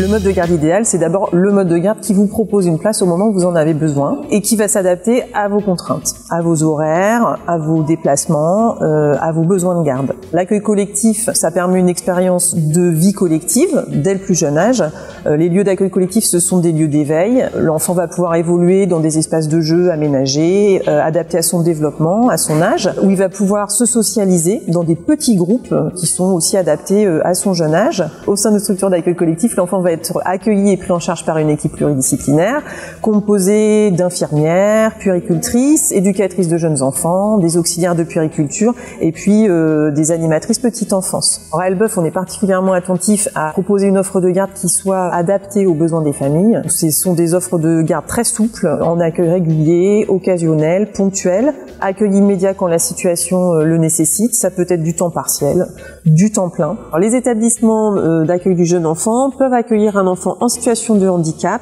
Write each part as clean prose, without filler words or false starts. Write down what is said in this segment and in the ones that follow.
Le mode de garde idéal, c'est d'abord le mode de garde qui vous propose une place au moment où vous en avez besoin et qui va s'adapter à vos contraintes, à vos horaires, à vos déplacements, à vos besoins de garde. L'accueil collectif, ça permet une expérience de vie collective dès le plus jeune âge. Les lieux d'accueil collectif, ce sont des lieux d'éveil. L'enfant va pouvoir évoluer dans des espaces de jeu aménagés, adaptés à son développement, à son âge, où il va pouvoir se socialiser dans des petits groupes qui sont aussi adaptés à son jeune âge. Au sein de structures d'accueil collectif, l'enfant va être accueilli et pris en charge par une équipe pluridisciplinaire composée d'infirmières, puéricultrices, éducatrices de jeunes enfants, des auxiliaires de puériculture et puis des animatrices petite enfance. Alors à Elbeuf, on est particulièrement attentif à proposer une offre de garde qui soit adaptée aux besoins des familles. Ce sont des offres de garde très souples, en accueil régulier, occasionnel, ponctuel, accueil immédiat quand la situation le nécessite. Ça peut être du temps partiel, du temps plein. Alors, les établissements d'accueil du jeune enfant peuvent accueillir un enfant en situation de handicap.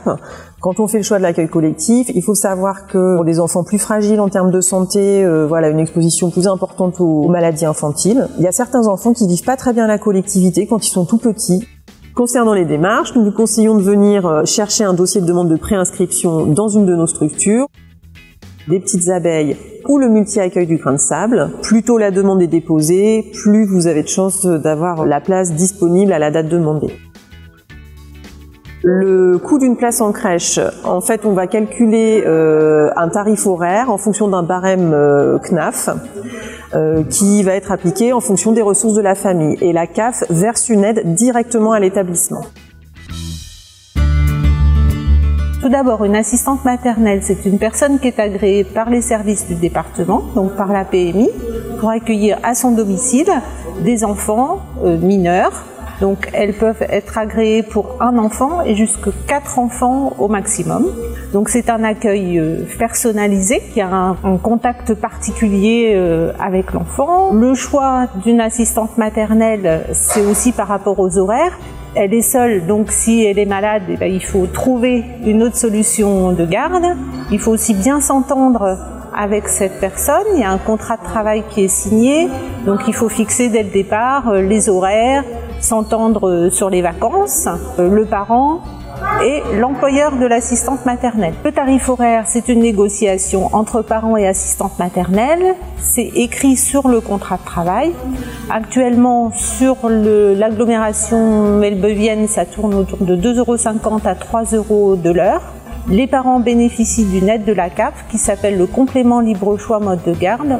Quand on fait le choix de l'accueil collectif, il faut savoir que pour des enfants plus fragiles en termes de santé, voilà, une exposition plus importante aux maladies infantiles. Il y a certains enfants qui vivent pas très bien la collectivité quand ils sont tout petits. Concernant les démarches, nous vous conseillons de venir chercher un dossier de demande de préinscription dans une de nos structures. Des petites abeilles ou le multi-accueil du grain de sable. Plus tôt la demande est déposée, plus vous avez de chances d'avoir la place disponible à la date demandée. Le coût d'une place en crèche, en fait, on va calculer un tarif horaire en fonction d'un barème CNAF qui va être appliqué en fonction des ressources de la famille. Et la CAF verse une aide directement à l'établissement. Tout d'abord, une assistante maternelle, c'est une personne qui est agréée par les services du département, donc par la PMI, pour accueillir à son domicile des enfants mineurs. Donc elles peuvent être agréées pour un enfant et jusqu'à 4 enfants au maximum. Donc c'est un accueil personnalisé qui a un contact particulier avec l'enfant. Le choix d'une assistante maternelle, c'est aussi par rapport aux horaires. Elle est seule, donc si elle est malade, eh bien, il faut trouver une autre solution de garde. Il faut aussi bien s'entendre avec cette personne. Il y a un contrat de travail qui est signé, donc il faut fixer dès le départ les horaires, s'entendre sur les vacances, le parent et l'employeur de l'assistante maternelle. Le tarif horaire, c'est une négociation entre parents et assistante maternelle. C'est écrit sur le contrat de travail. Actuellement, sur l'agglomération melbevienne, ça tourne autour de 2,50 € à 3 € de l'heure. Les parents bénéficient d'une aide de la CAF qui s'appelle le complément libre choix mode de garde.